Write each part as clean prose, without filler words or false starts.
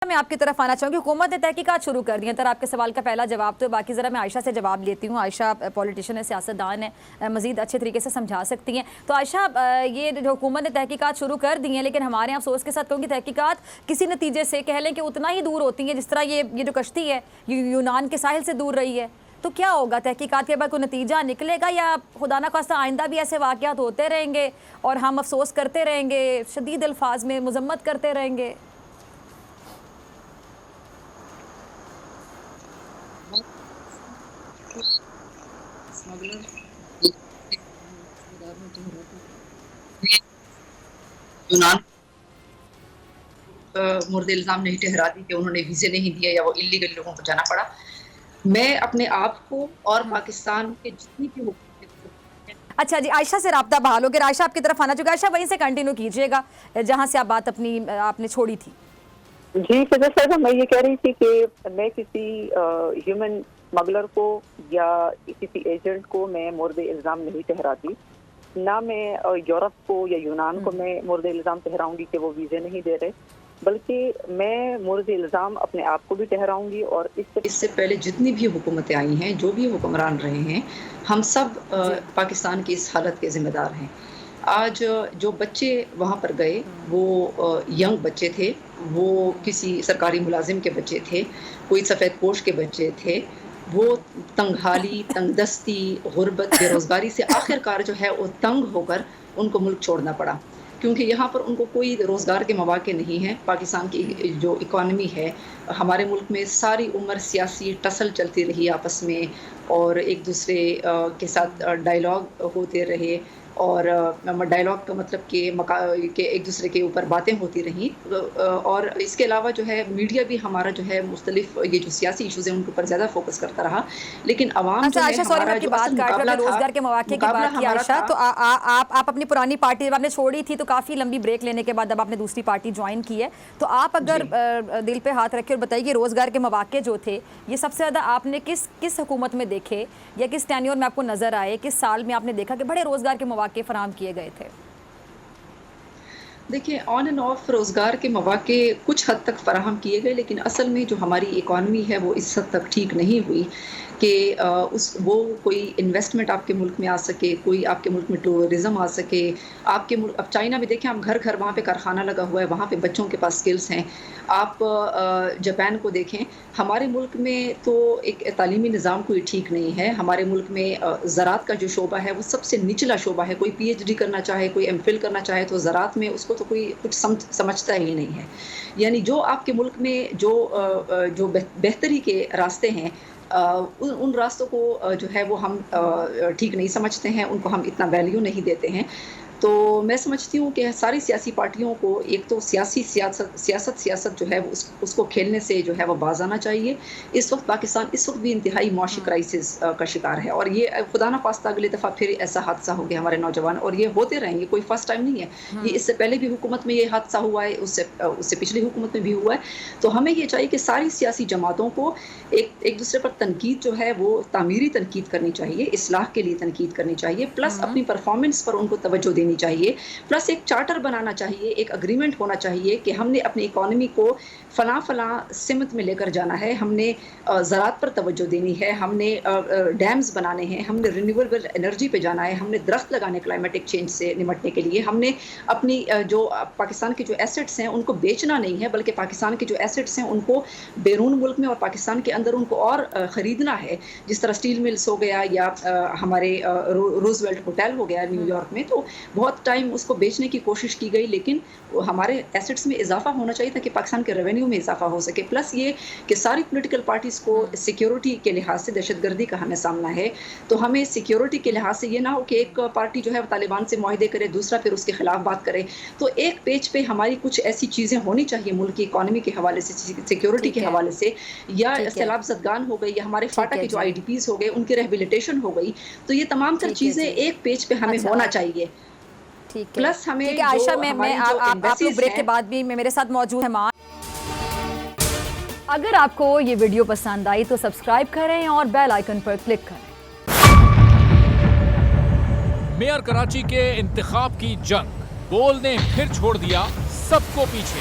میں آپ کی طرف آنا چاہوں گی. حکومت نے تحقیقات شروع کر دی ہیں. آپ کے سوال کا پہلا جواب تو باقی ذرا میں عائشہ سے جواب لیتی ہوں. عائشہ پولیٹیشین ہے, سیاستدان ہے, مزید اچھے طریقے سے سمجھا سکتی ہیں. تو عائشہ, یہ جو حکومت نے تحقیقات شروع کر دی ہیں, لیکن ہمارے یہاں افسوس کے ساتھ کہوں کہ تحقیقات کسی نتیجے سے کہہ لیں کہ اتنا ہی دور ہوتی ہیں جس طرح یہ جو کشتی ہے یونان کے ساحل سے دور رہی ہے. تو کیا ہوگا, تحقیقات کے بعد کوئی نتیجہ نکلے گا یا خدا نہ خواستہ آئندہ بھی ایسے واقعات ہوتے رہیں گے اور ہم افسوس کرتے رہیں گے, شدید الفاظ میں مذمت کرتے رہیں گے؟ یونان مورد الزام نہیں ٹھہرا دی کہ انہوں نے ویزے نہیں دیے یا وہ اللیگل لوگوں کو جانا پڑا. میں اپنے آپ کو اور پاکستان کے جتنی بھی اچھا جی, عائشہ سے رابطہ بحال ہو گیا. عائشہ آپ کی طرف آنا چاہیے. عائشہ وہیں سے کنٹینیو کیجئے گا جہاں سے آپ بات اپنی آپ نے چھوڑی تھی. جی فضل صاحبہ, میں یہ کہہ رہی تھی کہ میں کسی ہیومن اسمگلر کو یا کسی ایجنٹ کو میں مورد الزام نہیں ٹھہراتی. نہ میں یورپ کو یا یونان کو میں مورد الزام ٹھہراؤں گی کہ وہ ویزے نہیں دے رہے, بلکہ میں مورد الزام اپنے آپ کو بھی ٹھہراؤں گی. اور اس سے پہلے جتنی بھی حکومتیں آئی ہیں, جو بھی حکمران رہے ہیں, ہم سب پاکستان کی اس حالت کے ذمہ دار ہیں. آج جو بچے وہاں پر گئے وہ ینگ بچے تھے, وہ کسی سرکاری ملازم کے بچے تھے, کوئی سفید پوش کے بچے تھے. وہ تنگحالی, تنگ دستی, غربت, بے روزگاری سے آخر کار جو ہے وہ تنگ ہو کر ان کو ملک چھوڑنا پڑا, کیونکہ یہاں پر ان کو کوئی روزگار کے مواقع نہیں ہیں. پاکستان کی جو اکانومی ہے, ہمارے ملک میں ساری عمر سیاسی ٹسل چلتی رہی آپس میں, اور ایک دوسرے کے ساتھ ڈائلاگ ہوتے رہے, اور ڈائلاگ کا مطلب کہ ایک دوسرے کے اوپر باتیں ہوتی رہیں. اور اس کے علاوہ جو ہے میڈیا بھی ہمارا جو ہے مختلف یہ جو سیاسی ایشوز ہیں ان کے اوپر زیادہ فوکس کرتا رہا, لیکن عوام جو ہے ہمارا جو اصل مقابلہ تھا, روزگار کے مواقع کی بات کی عائشہ, تو آپ اپنی پرانی پارٹی جب آپ نے چھوڑی تھی تو کافی لمبی بریک لینے کے بعد اب آپ نے دوسری پارٹی جوائن کی ہے, تو آپ اگر دل پہ ہاتھ رکھے اور بتائیے کہ روزگار کے مواقع جو تھے یہ سب سے زیادہ آپ نے کس حکومت میں دیکھے, یا کس ٹینیور میں آپ کو نظر آئے, کس سال میں آپ نے دیکھا کہ بڑے روزگار کے مواقع فراہم کیے گئے تھے؟ دیکھیں, آن اینڈ آف روزگار کے مواقع کچھ حد تک فراہم کیے گئے, لیکن اصل میں جو ہماری اکانومی ہے وہ اس حد تک ٹھیک نہیں ہوئی کہ وہ کوئی انویسٹمنٹ آپ کے ملک میں آ سکے, کوئی آپ کے ملک میں ٹورزم آ سکے. آپ کے ملک, اب چائنا میں دیکھیں, آپ گھر گھر وہاں پہ کارخانہ لگا ہوا ہے, وہاں پہ بچوں کے پاس سکلز ہیں. آپ جاپان کو دیکھیں. ہمارے ملک میں تو ایک تعلیمی نظام کوئی ٹھیک نہیں ہے. ہمارے ملک میں زراعت کا جو شعبہ ہے وہ سب سے نچلا شعبہ ہے. کوئی پی ایچ ڈی کرنا چاہے, کوئی ایم فل کرنا چاہے تو زراعت میں اس کو تو کوئی کچھ سمجھتا ہی نہیں ہے. یعنی جو آپ کے ملک میں جو بہتری کے راستے ہیں, ان راستوں کو جو ہے وہ ہم ٹھیک نہیں سمجھتے ہیں, ان کو ہم اتنا ویلیو نہیں دیتے ہیں. تو میں سمجھتی ہوں کہ ساری سیاسی پارٹیوں کو ایک تو سیاست جو ہے اس کو کھیلنے سے جو ہے وہ باز آنا چاہیے. اس وقت پاکستان اس وقت بھی انتہائی معاشی کرائسس کا شکار ہے, اور یہ خدا نہ خواستہ اگلی دفعہ پھر ایسا حادثہ ہو گیا ہمارے نوجوان, اور یہ ہوتے رہیں گے, کوئی فرسٹ ٹائم نہیں ہے. یہ اس سے پہلے بھی حکومت میں یہ حادثہ ہوا ہے, اس سے پچھلی حکومت میں بھی ہوا ہے. تو ہمیں یہ چاہیے کہ ساری سیاسی جماعتوں کو ایک دوسرے پر تنقید جو ہے وہ تعمیری تنقید کرنی چاہیے, اصلاح کے لیے تنقید کرنی چاہیے, پلس اپنی پرفارمنس پر ان کو توجہ دینی چاہیے, پلس ایک چارٹر بنانا چاہیے, ایک اگریمنٹ ہونا چاہیے کہ ہم نے اپنی اکانومی کو فلاں سمت میں لے کر جانا ہے. ہم نے زراعت پر توجہ دینی ہے, ہم نے ڈیمز بنانے ہیں, ہم نے رینیویبل انرجی پہ جانا ہے, ہم نے درخت لگانے کلائمیٹک چینج سے نمٹنے کے لیے, ہم نے اپنی جو پاکستان کے جو ایسٹس ہیں ان کو بیچنا نہیں ہے, بلکہ پاکستان کے جو ایسٹس ہیں ان کو بیرون ملک میں اور پاکستان کے اندر ان کو اور خریدنا ہے. جس طرح اسٹیل ملز ہو گیا, یا ہمارے روزویلٹ ہوٹل ہو گیا نیو یارک میں, تو بہت ٹائم اس کو بیچنے کی کوشش کی گئی, لیکن ہمارے ایسٹس میں اضافہ ہونا چاہیے تاکہ پاکستان کے ریونیو میں اضافہ ہو سکے. پلس یہ کہ ساری پولیٹیکل پارٹیز کو سیکیورٹی کے لحاظ سے دہشت گردی کا ہمیں سامنا ہے, تو ہمیں سیکیورٹی کے لحاظ سے یہ نہ ہو کہ ایک پارٹی جو ہے طالبان سے معاہدے کرے, دوسرا پھر اس کے خلاف بات کرے. تو ایک پیج پہ ہماری کچھ ایسی چیزیں ہونی چاہیے ملک کی اکانومی کے حوالے سے, سیکیورٹی کے حوالے سے, یا سیلاب زدگان ہو گئی, یا ہمارے فاٹا کے جو آئی ڈی پیز ہو گئے ان کی ریہیبلیٹیشن ہو گئی. تو یہ تمام تر چیزیں ایک پیج پہ ہمیں ہونا چاہیے. پلس ہمیں عائشہ, میں آپ لوگ بریک کے بعد بھی میرے ساتھ موجود ہیں. اگر آپ کو یہ ویڈیو پسند آئی تو سبسکرائب کریں اور بیل آئیکن پر کلک کریں. میئر کراچی کے انتخاب کی جنگ, بول نے پھر چھوڑ دیا سب کو پیچھے.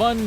1